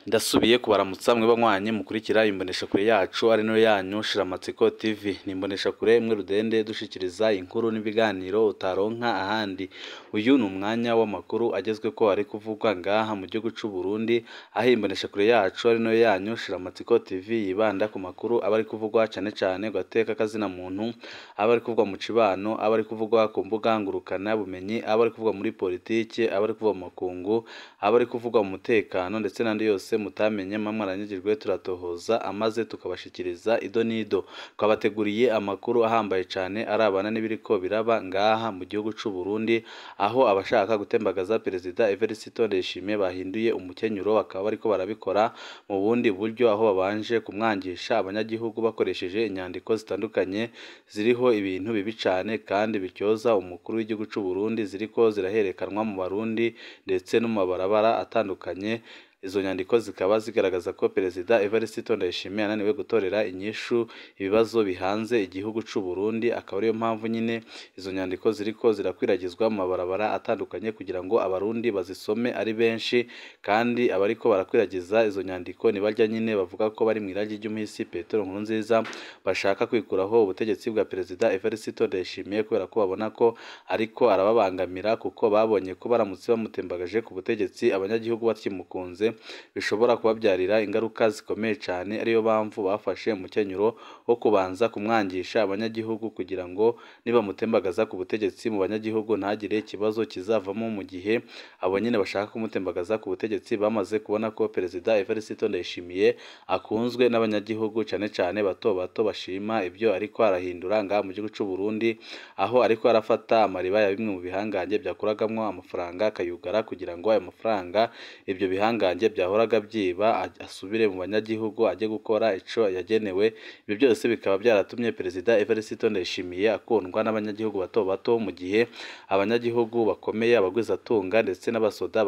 Ndasubiye kubaramutsa mwe banywanyi mukurikira imbonesha kure yacu ari no yanyu Shiramatsiko TV. Ni imbonesha kure mwe rudende dushikiriza inkuru n'ibiganiro utaronka ahandi. Uyu ni umwanya w'amakuru agezwe ko ari kuvugwa ngaha mu gihugu cy'u Burundi, aho imbonesha kure yacu ari no yanyu Shiramatsiko TV yibanda ku makuru aba ari kuvugwa cyane gateka kazina muntu, aba ari kuvugwa mu cibano, aba ari kuvugwa ku mbuga ngurukana bumenyi, aba ari kuvugwa muri politike, aba ari kuvugwa mu makungu, aba ari kuvugwa mu mutekano ndetse n'andi yose mutamenye mamwaranyagirwe turatohoza amaze tukabashikiriza ido nido. Twabateguriye amakuru ahambaye cyane arabana n'ibiriko biraba ngaha mu gihugu cy'u Burundi, aho abashaka gutembagaza Perezida Evariste Ndayishimiye bahinduye umukenyuro, bakaba bariko barabikora mu bundi buryo, aho babanje kumwangisha abanyagihugu bakoresheje inyandiko zitandukanye ziriho ibintu bibi cyane kandi bityoza umukuru w'igihugu cy'u Burundi, ziriko ziraherekanwa mu Barundi ndetse no mu mabarabara atandukanye. Izo nyandiko zikaba zigaragaza ko Perezida Evariste Ndayishimiye ananiwe gutorera inyishu ibibazo bihanze igihugu cy'u Burundi, akaba ariyo mpamvu nyine izo nyandiko ziriko zirakwiragizwa mu mabarabara atandukanye kugira ngo abarundi bazisome ari benshi. Kandi abariko barakwiragiza izo nyandiko nibarya nyine bavuga ko bari mu iragi ry'umuhisi Petero Nkurunziza, bashaka kwikuraho ubutegetsi bwa Perezida Evariste Ndayishimiye kubera ko babona ko ariko arababangamira, kuko babonye ko baramutse bamutembagaje ku butegetsi abanyagihugu bakimukunze bishobora kubabyarira ingaruka zikomeye cyane. Ariyo mpamvu bafashe umukenyuro wo kubanza kumwangisha abanyagihugu kugira ngo nibamutembagaza ku butegetsi mu banyagihugu ntagire ikibazo kizavamo, mu gihe abo nyine bashaka kumutembagaza ku butegetsi bamaze kubona ko Perezida Evariste Ndayishimiye akunzwe n'abanyagihugu cyane bato bashima ibyo ariko arahindura ngaha mu gihugu cy'u Burundi, aho ariko arafata amariba ya bimwe mu bihangange byakuragamo amafaranga akayugara kugira ngo ayo mafaranga ibyo bihangange byahoraga byiba asubire mu banyagihugu ajye gukora ico yagenewe. Ibyo byose bikaba byaratumye Perezida Evariste Ndayishimiye akundwa n'abanyagihugu bato, mu gihe abanyagihugu bakomeye abagwizatunga ndetse n'abasoda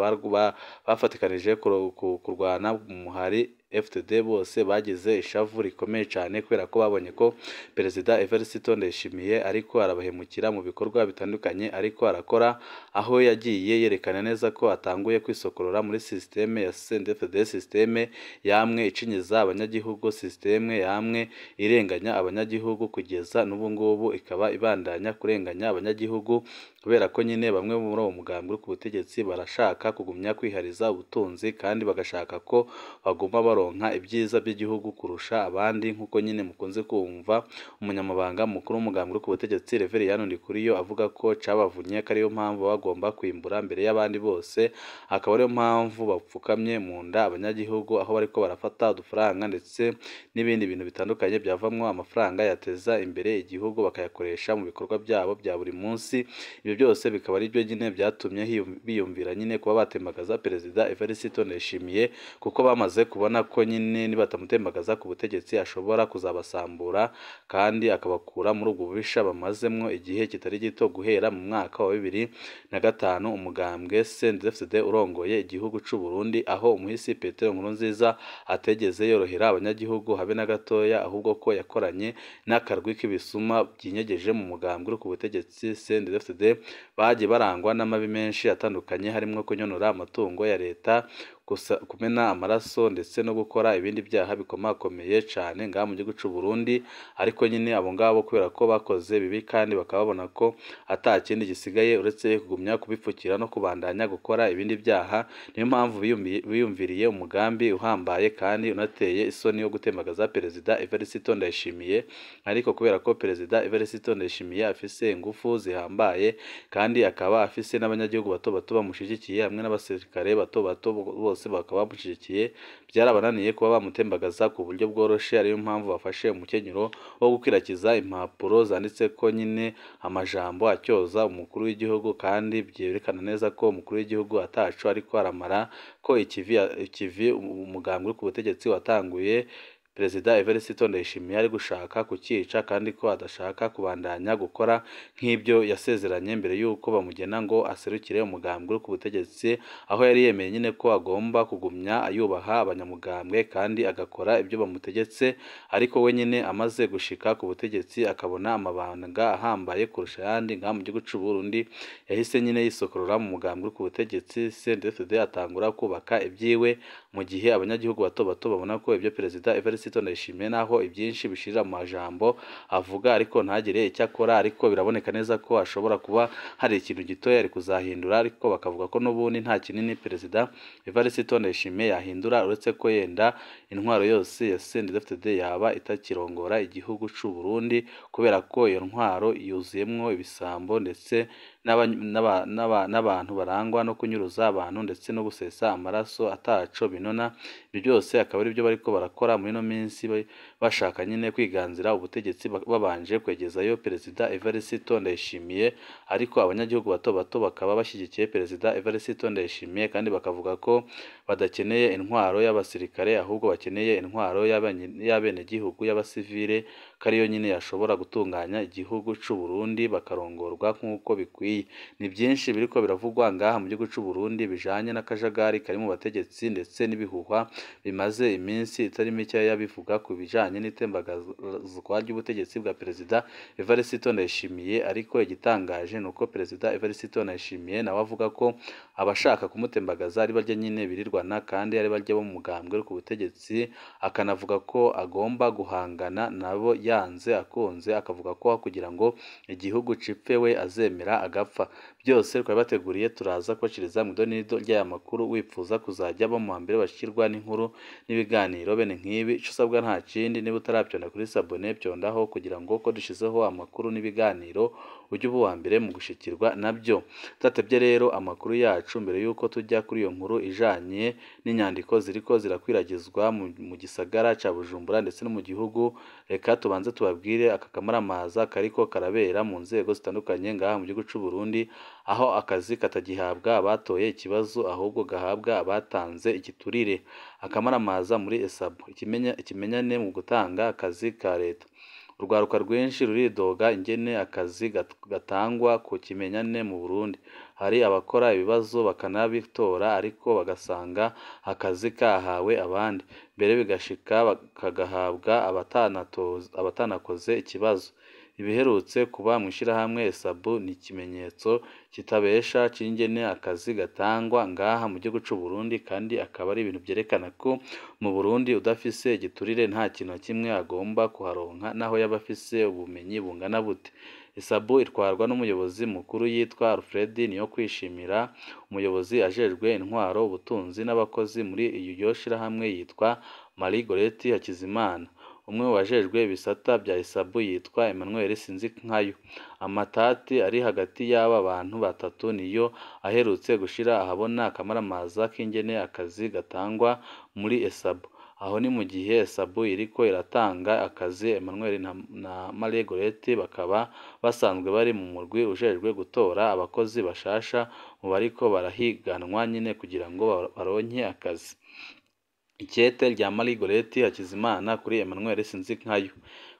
bafatikanije kurwana mu muhari FTD bose bagize ishavu rikomeye cyane kubera ko babonye ko Perezida Evariste Ndayishimiye ariko arabahemukira mu bikorwa bitandukanye ariko arakora, aho yagiye yerekana neza ko atanguye kwisokorora muri systeme ya CNDD-FDD, systeme yamwe icinyiza abanyagihugu, systeme yamwe irenganya abanyagihugu, kugeza n'ubu ngubu ikaba ibandanya kurenganya abanyagihugu, kubera ko nyine bamwe muri uwo mugambi uri ku butegetsi barashaka kugumya kwihariza ubutunzi kandi bagashaka ko baguma baronka ibyiza by'igihugu kurusha abandi. Nk'uko nyine mukunze kumva umunyamabanga mukuru w'umugambi uri ku butegetsi Reveriyani Ndikuriyo avuga ko cabavunye ko ariyo mpamvu bagomba kwimbura mbere y'abandi bose, akaba ariyo mpamvu bapfukamye mu nda abanyagihugu, aho bariko barafata udufaranga ndetse n'ibindi bintu bitandukanye byavamwo amafaranga yateza imbere igihugu bakayakoresha mu bikorwa byabo bya buri munsi. Ibyo byose bikaba ari byo nyine byatumye biyumvira nyine kuba batembagaza Perezida Evariste Ndayishimiye, kuko bamaze kubona ko nyine nibatamutembagaza ku butegetsi ashobora kuzabasambura kandi akabakura muri ubwo bubisha bamazemwo igihe kitari gito, guhera mu mwaka wa 2005 umugambwe CNDD-FDD urongoye igihugu cy'u Burundi, aho umuhisi Petero Nkurunziza ategeze yorohera abanyagihugu habe na gatoya, ahubwo ko yakoranye n'akarwi k'ibisuma byinyegeje mu mugambwe uri ku butegetsi CNDD-FDD bagiye barangwa n'amabi menshi atandukanye, harimo kunyonora amatungo ya leta, kumena amaraso ndetse no gukora ibindi byaha bikomakomeye cyane ngaha mu gihugu cy'u Burundi. Ariko nyine abo ngabo kubera ko bakoze bibi kandi bakababona ko atakindi gisigaye uretse kugumya kubipfukira no kubandanya gukora ibindi byaha, niyo mpamvu biyumviriye umugambi uhambaye kandi unateye isoni yo gutembagaza Perezida Evariste Ndayishimiye. Ariko kubera ko Perezida Evariste Ndayishimiye afise ingufu zihambaye kandi akaba afise n'abanyagihugu bato bamushigikiye hamwe n'abasirikare bato bose bakaba bamushigikiye, byarabananiye kuba bamutembagaza ku buryo bworoshe. Ariyo mpamvu bafashe umukenyuro wo gukwirakiza impapuro zanditse ko nyine amajambo acyoza umukuru w'igihugu, kandi byerekana neza ko umukuru w'igihugu atacu ariko aramara, ko ikivi umugambi uri ku butegetsi watanguye Perezida Evariste Ndayishimiye ari gushaka kukica, kandi ko adashaka kubandanya gukora nk'ibyo yasezeranye mbere y'uko bamugena ngo aserukire umugambi uri ku butegetsi, aho yari yemeye nyine ko agomba kugumya ayubaha abanyamugambwe kandi agakora ibyo bamutegetse. Ariko we nyine amaze gushika ku butegetsi akabona amabanga ahambaye kurusha ayandi ngaha mu gihugu cy'u Burundi, yahise nyine yisokorora mu mugambi uri ku butegetsi CNDD-FDD atangura kubaka ibyiwe mu gihe abanyagihugu bato bato babona ko ibyo Perezida Evariste Ndayishimiye naho ibyinshi bishirira mu majambo avuga ariko ntagire icyo akora, ariko biraboneka neza ko ashobora kuba hari ikintu gitoya ari kuzahindura, ariko bakavuga ko n'ubundi nta kinini Perezida Evariste Ndayishimiye yahindura uretse ko yenda intwaro yose ya CNDD-FDD yaba itakirongora igihugu c'u Burundi, kubera ko iyo ntwaro yuzuyemwo ibisambo ndetse n'abantu barangwa no kunyuruza abantu ndetse no gusesa amaraso ataco binona. Ibyo byose akaba ari byo bariko barakora muri no minsi bashaka nyine kwiganzira ubutegetsi babanje kwegezayo Perezida Evariste Ndayishimiye, ariko abanyagihugu bato bato bakaba bashyigikiye Perezida Evariste Ndayishimiye kandi bakavuga ko badakeneye intwaro y'abasirikare ahubwo bakeneye intwaro y'abenegihugu y'abasivile, kariyo nyine yashobora gutunganya igihugu c'u Burundi bakarongorwa nk'uko bikwiye. Ni byinshi biriko biravugwa ngaha mu gihugu c'u Burundi bijanye n'akajagari kari mu bategetsi ndetse n'ibihuha bimaze iminsi itari mike yabivuga ku bijanye n'itembagazwa ry'ubutegetsi bwa Perezida Evariste Ndayishimiye, ariko igitangaje nuko Perezida Evariste Ndayishimiye nawe avuga ko abashaka kumutembagaza ari barya nyine birirwana kandi ari barya bo mu mugambwe ku butegetsi, akanavuga ko agomba guhangana nabo yanze akunze, akavuga ko kugira ngo igihugu cipfe we azemera agapfa. Byose twari bateguriye turaza kubashiriza mu idonido ry'aya makuru, wipfuza kuzajya bo mu mbere bashirwa n'inkuru n'ibiganiro bene nk'ibi, ico usabwa nta kindi, niba utarabyonda kuri sabone byondaho kugira ngo ko dushizeho amakuru n'ibiganiro ujye uba uwa mbere mu gushikirwa nabyo. Tutatebye rero amakuru yacu, mbere yuko tujya kuri iyo nkuru ijanye n'inyandiko ziriko zirakwiragizwa mu gisagara ca Bujumbura ndetse no mu gihugu, reka tubanze tubabwire aka kamaramaza kariko karabera mu nzego zitandukanye ngaha mu gihugu c'u Burundi, aho akazi katagihabwa abatoye ikibazo ahubwo gahabwa abatanze igiturire. Akamaramaza muri Esabo, ikimenyane mu gutanga akazi ka leta. Urwaruka rwinshi ruridoga ingene akazi gatangwa ku kimenyane mu Burundi. Hari abakora ibibazo bakanabitora ariko bagasanga akazi kahawe abandi, mbere bigashika kagahabwa abatanakoze ikibazo. Ibiherutse kuba mu ishirahamwe Esabo ni ikimenyetso kitabesha c'ingene akazi gatangwa ngaha mu gihugu c'u Burundi, kandi akaba ari ibintu byerekana ko mu Burundi udafise igiturire nta kintu na kimwe agomba kuharonka naho yaba afise ubumenyi bungana bute. Esabo itwarwa n'umuyobozi mukuru yitwa Alfred Niyokwishimira, umuyobozi ajejwe intwaro, ubutunzi n'abakozi muri iyo shirahamwe yitwa Marie Goreti Hakizimana. Umwe wajejwe ibisata bya Esabo yitwa Emmanuel Sinzinkayo. Amatati ari hagati y'aba bantu batatu niyo aherutse gushira ahabona akamaramaza k'ingene akazi gatangwa muri Esabo. Aho ni mu gihe Esabo iriko iratanga akazi, Emmanuel na Marie Goreti bakaba basanzwe bari mu murwi ujejwe gutora abakozi bashasha mu bariko barahiganwa nyine kugira ngo baronke akazi. Ikete rya Marie Goreti Hakizimana kuri Emmanuel Sinzinkayo.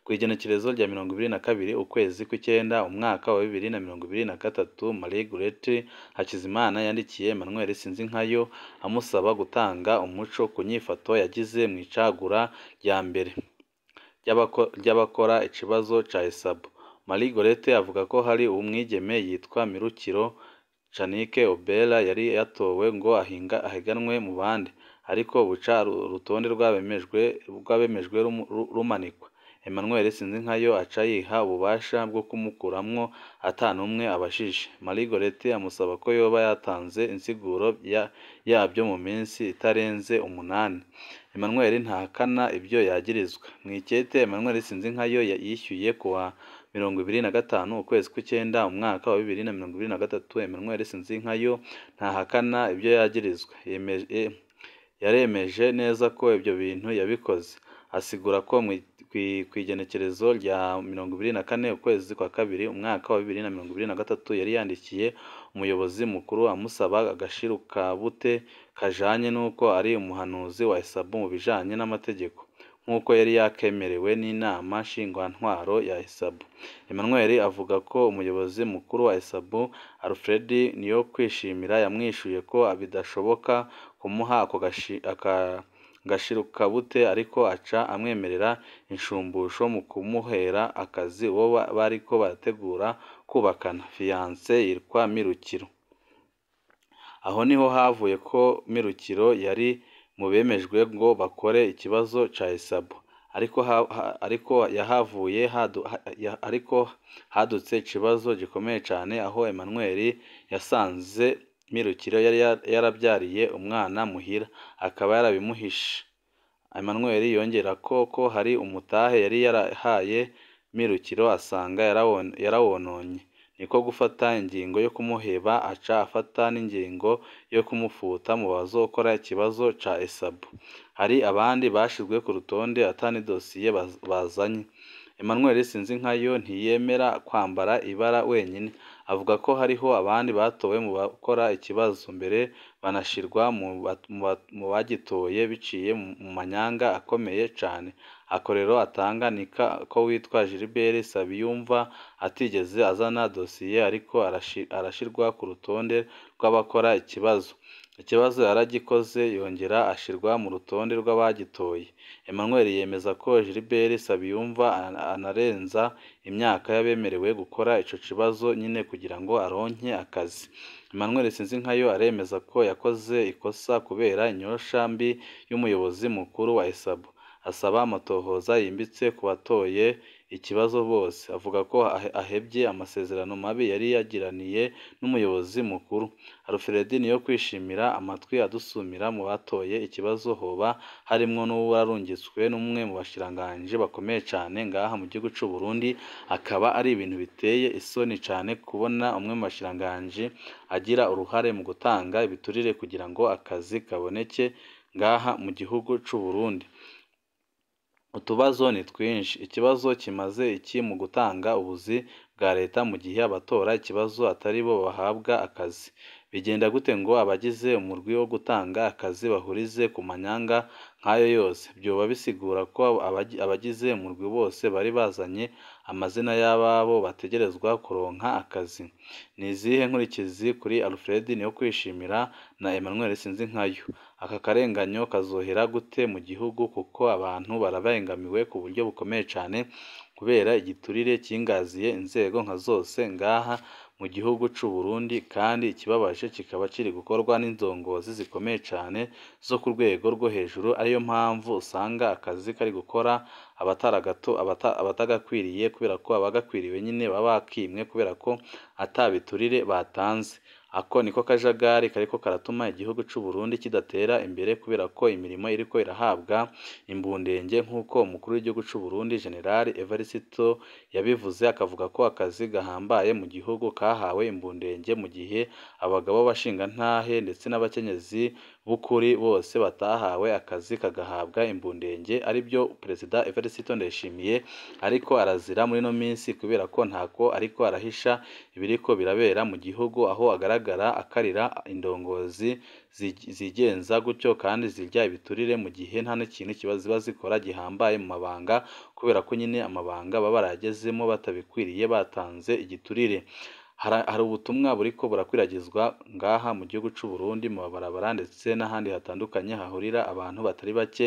Kw'igenekerezo rya 22 ukwezi kw'icenda umwaka wa 2023, Marie Goreti Hakizimana yandikiye Emmanuel Sinzinkayo amusaba gutanga umuco ku nyifato yagize mu icagura rya mbere ry'abakora ikibazo ca Esabo. Marie Goreti avuga ko hari umwigeme yitwa Mirukiro Chanike Obela yari yatowe ngo ahiganwe mu bandi, ariko buca urutonde rwabemejwe rumanikwa. Emmanuel Sinzinkayo aca yiha ububasha bwo kumukuramwo atanumwe abashije. Marie Goreti amusaba ko yoba yatanze insiguro yabyo mu minsi itarenze 8. Emmanuel ntahakana ibyo yagirizwa. Mw'ikete Emmanuel Sinzinkayo yishyuye kuwa 25 ukwezi kw'icenda umwaka wa 2023, Emmanuel Sinzinkayo ntahakana ibyo yagirizwa. Yaremeje neza ko ibyo bintu yabikoze, asigura ko kw'igenekerezo rya 24 ukwezi kwa kabiri umwaka wa 2023 yari yandikiye umuyobozi mukuru amusaba agashiruka bute kajanye nuko ari umuhanuzi wa Esabo mu bijanye n'amategeko nk'uko yari yakemerewe n'inama nshingwantwaro ya Esabo. Emmanuel avuga ko umuyobozi mukuru wa Esabo Alfred Niyokwishimira yamwishuye ko bidashoboka kumuha ako gashiruka bute, ariko aca amwemerera inshumbusho mu kumuhera akazi uwo bariko barategura kubakana. Fiance yitwa Mirukiro. Aho niho havuye ko Mirukiro yari mu bemejwe ngo bakore ikibazo ca esabu ariko hadutse ikibazo gikomeye cyane aho Emmanuel yasanze Mirukiro yari yarabyariye umwana muhira akaba yarabimuhishe. Emmanuel yongera ko hari umutahe yari yarahaye Mirukiro asanga yarawononye, niko gufata ingingo yo kumuheba aca afata n'ingingo yo kumufuta mu bazokora ikibazo ca esabu. Hari abandi bashizwe ku rutonde atani dosiye bazanye. Emmanuel Sinzinkayo ntiyemera kwambara ibara wenyine, avuga ko hariho abandi batowe mu bakora ikibazo mbere banashirwa mu bagitoye biciye mu manyanga akomeye cyane. Akorero atanga ni ko witwa Gilbert Sabiyumva atigeze azana dosiye ariko arashirwa ku rutonde rw'abakora ikibazo. Ikibazo yaragikoze yongera ashirwa mu rutonde rw'abagitoye. Emmanuel yemeza ko Gilbert Sabiyumva anarenza imyaka yabemerewe gukora ico kibazo nyine kugira ngo aronke akazi. Emmanuel Sinzinkayo aremeza ko yakoze ikosa kubera inyosha mbi y'umuyobozi mukuru wa esabu. Asaba amatohoza yimbitse ku batoye ikibazo bose. Avuga ko ahebye amasezerano mabi yari yagiraniye n'umuyobozi mukuru. Alfred niyo kwishimira amatwi adusumira mu batoye ikibazo hoba harimwo n'uwarungitswe n'umwe mu bashiranganje bakomeye cyane ngaha mu gihugu cy'u Burundi. Akaba ari ibintu biteye isoni cyane kubona umwe mu bashiranganje agira uruhare mu gutanga ibiturire kugira ngo akazi kaboneke ngaha mu gihugu cy'u Burundi. Utubazo ni twinshi. Ikibazo kimaze iki mu gutanga ubuzi bwa leta mu gihe abatora ikibazo atari bo bahabwa akazi? Bigenda gute ngo abagize umurwi wo gutanga akazi bahurize ku manyanga nk'ayo yose? Byoba bisigura ko abagize umurwi bose bari bazanye amazina y'ababo bategerezwa kuronka akazi? Ni izihe nkurikizi kuri Alfred niyo kwishimira na Emmanuel Sinzinkayo? Aka karenganyo kazohera gute mu gihugu kuko abantu barabangamiwe ku buryo bukomeye cyane kubera igiturire kingaziye inzego nka zose ngaha mu gihugu cy'u Burundi, kandi ikibabaje kikaba kiri gukorwa n'indongozi zikomeye cyane zo ku rwego rwo hejuru. Ariyo mpamvu usanga akazi kari gukora abatagakwiriye kubera ko abagakwiriwe nyine baba bakimwe kubera ko atabiturire batanze. Ako niko kajagari kariko karatuma igihugu cy'u Burundi kidatera imbere kubera ko imirimo iriko irahabwa imbundenge nk'uko umukuru w'igihugu cy'u Burundi General Evariste yabivuze, akavuga ko akazi gahambaye mu gihugu kahawe imbundenge mu gihe abagabo b'abashingantahe ndetse n'abakenyezi b'ukuri bose batahawe akazi kagahabwa imbundenge. Aribyo Perezida Evariste Ndayishimiye ariko arazira muri no minsi kubera ko ntako ariko arahisha ibiriko birabera mu gihugu, aho agaragara akarira indongozi zigenza gutyo kandi zirya ibiturire mu gihe nta n'ikintu ziba zikora gihambaye mu mabanga kubera ko nyine amabanga baba baragezemo batabikwiriye batanze igiturire. Hari ubutumwa buriko burakwiragizwa ngaha mu gihugu cy'u Burundi mu mabarabara ndetse n'ahandi hatandukanye hahurira abantu batari bake,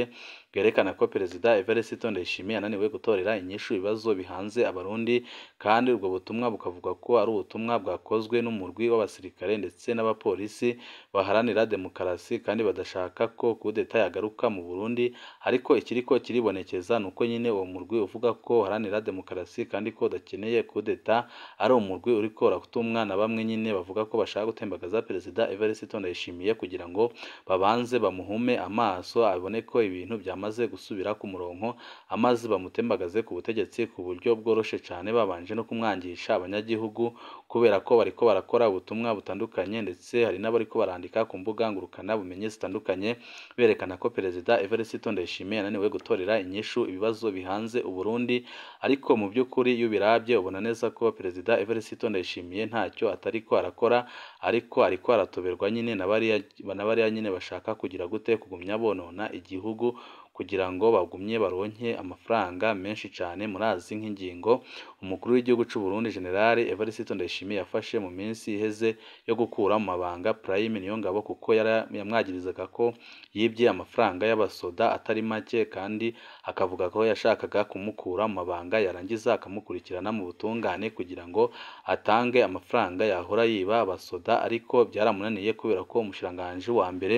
bwerekana ko Perezida Evariste Ndayishimiye ananiwe gutorera inyishu ibibazo bihanze abarundi, kandi ubwo butumwa bukavuga ko ari ubutumwa bwakozwe n'umurwi w'abasirikare ndetse n'abapolisi baharanira demokarasi kandi badashaka ko kudeta yagaruka mu Burundi. Ariko ikiriko kiribonekeza nuko nyine uwo murwi uvuga ko uharanira demokarasi kandi ko udakeneye kudeta ari umurwi uriko uratumwa na bamwe nyine bavuga ko bashaka gutembagaza Perezida Evariste Ndayishimiye kugira ngo babanze bamuhume amaso abone ko ibintu byamaze gusubira ku murongo, amaze bamutembagaze ku butegetsi ku buryo bworoshe cyane babanje no kumwangisha abanyagihugu kubera ko bariko barakora ubutumwa butandukanye, ndetse hari n'abariko barandika ku mbuga ngurukana bumenyi zitandukanye berekana ko Perezida Evariste Ndayishimiye ananiwe gutorera inyishu ibibazo bihanze Uburundi. Ariko mu by'ukuri iyo birabye ubona neza ko Perezida Evariste Ndayishimiye ntacyo atariko arakora, ariko aratoberwa nyine na bariya nyine bashaka kugira gute kugumya bonona igihugu kugira ngo bagumye baronke amafaranga menshi cyane. Murazi nk'ingingo umukuru w'igihugu cy'u Burundi General Evariste Ndayishimiye yafashe mu minsi iheze yo gukura mu mabanga Prime Niyongabo kuko yamwagirizaga ko yibye amafaranga y'abasoda atari make kandi akavuga ko yashakaga kumukura mu mabanga yarangiza akamukurikirana mu butungane kugira ngo atange amafaranga yahora yiba abasoda, ariko byaramunaniye kubera ko umushiranganje wa mbere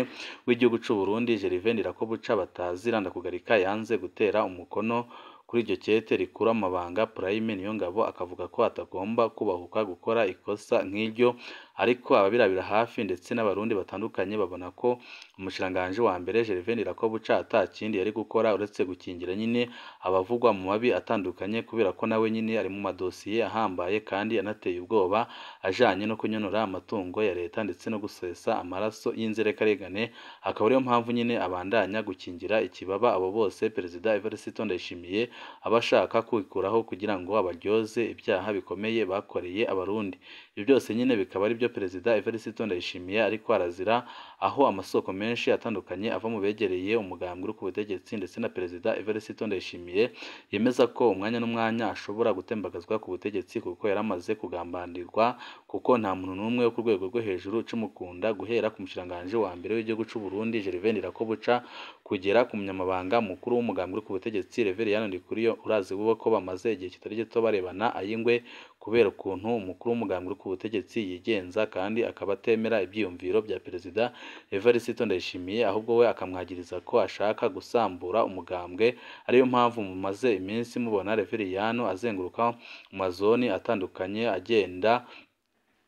w'igihugu cy'u Burundi Gervais Ndirakobuca bataziranda kugarika yanze gutera umukono kuri iryo kete rikura amabanga Prime Niyongabo, akavuga ko atagomba kubahuka gukora ikosa nk'iryo, ariko ababirabira hafi ndetse n'abarundi batandukanye babona ko umushiranganje wa mbere Gervais Ndirakobuca atakindi yari gukora uretse gukingira nyine abavugwa mu mabi atandukanye, kubera ko nawe nyine ari mu madosiye ahambaye kandi anateye ubwoba ajanye no kunyonora amatungo ya leta ndetse no gusesa amaraso y'inzirakarengane. Akaba ariyo mpamvu nyine abandanya gukingira ikibaba abo bose Perezida Evariste Ndayishimiye abashaka kwikuraho kugira ngo abaryoze ibyaha bikomeye bakoreye abarundi. Ibyo byose nyine bikaba ari byo Perezida Evariste Ndayishimiye ariko arazira, aho amasoko menshi atandukanye ava mu begereye umugambwe uri ku butegetsi ndetse na Perezida Evariste Ndayishimiye yemeza ko umwanya n'umwanya ashobora gutembagazwa ku butegetsi kuko yaramaze kugambanirwa, kuko nta muntu n'umwe wo ku rwego rwo hejuru ucumukunda guhera ku mushiranganje wa mbere w'igihugu cy'u Burundi Gervais Ndirakobuca kugera ku munyamabanga mukuru w'umugambwe uri ku butegetsi Reverien Ndikuriyo. Urazi ko bamaze igihe kitari gito barebana ayingwe kubera ukuntu umukuru w'umugambwe uri ku butegetsi yigenza kandi akaba atemera ibyiyumviro bya Perezida Evariste Ndayishimiye, ahubwo we akamwagiriza ko ashaka gusambura umugambwe. Ariyo mpamvu mumaze iminsi mubona Reverien azenguruka mu mazoni atandukanye agenda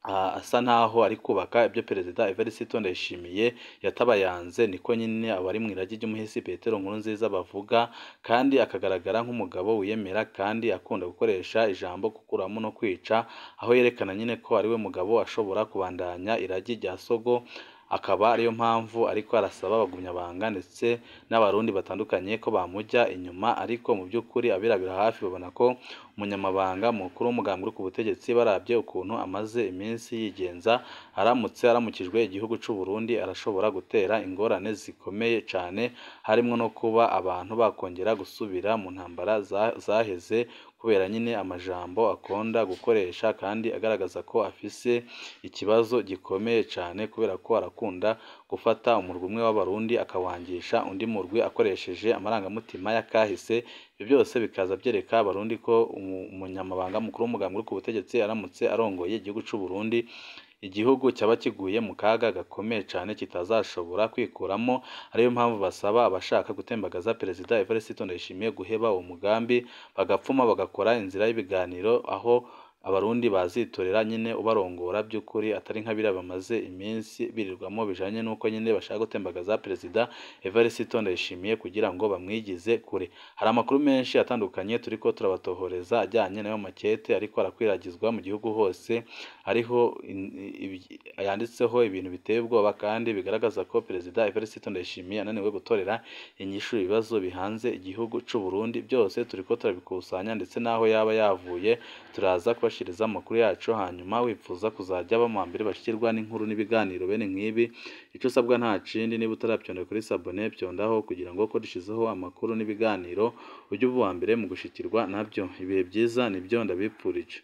asa naho ari kubaka ibyo Perezida Evariste Ndayishimiye yatabayanze, niko nyine abari mu iragi ry'umuhisi Petero Nkurunziza bavuga, kandi akagaragara nk'umugabo wiyemera kandi akunda gukoresha ijambo gukuramo no kwica, aho yerekana nyine ko ari we mugabo ashobora kubandanya iragi rya Sogo. Akaba ariyo mpamvu ariko arasaba abagumyabanga ndetse n'abarundi batandukanye ko bamujya inyuma, ariko mu by'ukuri abirabira hafi babona ko umunyamabanga mukuru w'umugambwe uri ku butegetsi barabye ukuntu amaze iminsi yigenza, aramutse aramukijwe igihugu cy'u Burundi arashobora gutera ingorane zikomeye cyane, harimo no kuba abantu bakongera gusubira mu ntambara zaheze kubera nyine amajambo akunda gukoresha kandi agaragaza ko afise ikibazo gikomeye cyane, kubera ko arakunda gufata umurwi umwe w'abarundi akawangisha undi murwi akoresheje amarangamutima y'akahise. Ibyo byose bikaza byereka abarundi ko umunyamabanga mukuru w'umugambwe uri ku butegetsi aramutse arongoye igihugu cy'u Burundi, igihugu cyaba kiguye mu kaga gakomeye cyane kitazashobora kwikuramo. Ariyo mpamvu basaba abashaka gutembagaza Perezida Evariste Ndayishimiye guheba uwo mugambi bagapfuma bagakora inzira y'ibiganiro, aho abarundi bazitorera nyine ubarongora by'ukuri atari nk'abira bamaze iminsi birirwamo bijanye n'uko nyine bashaka gutembagaza Perezida Evariste Ndayishimiye kugira ngo bamwigize kure. Hari amakuru menshi atandukanye turiko turabatohoreza ajyanye nayo makete ariko arakwiragizwa mu gihugu hose, ariho yanditseho ibintu biteye ubwoba kandi bigaragaza ko Perezida Evariste Ndayishimiye ananiwe gutorera inyishu ibibazo bihanze igihugu cy'u Burundi. Byose turiko turabikusanya ndetse naho yaba yavuye turaza kubashiriza amakuru yacu, hanyuma wifuza kuzajya bama mbere bashikirwa n'inkuru n'ibiganiro bene nk'ibi. Icyo usabwa nta kindi, niba utarabyonda kuri sabone byondaho kugira ngo ko dushizeho amakuru n'ibiganiro ujye uba uwa mbere mu gushikirwa nabyo. Ibihe byiza nibyo ndabipfurije.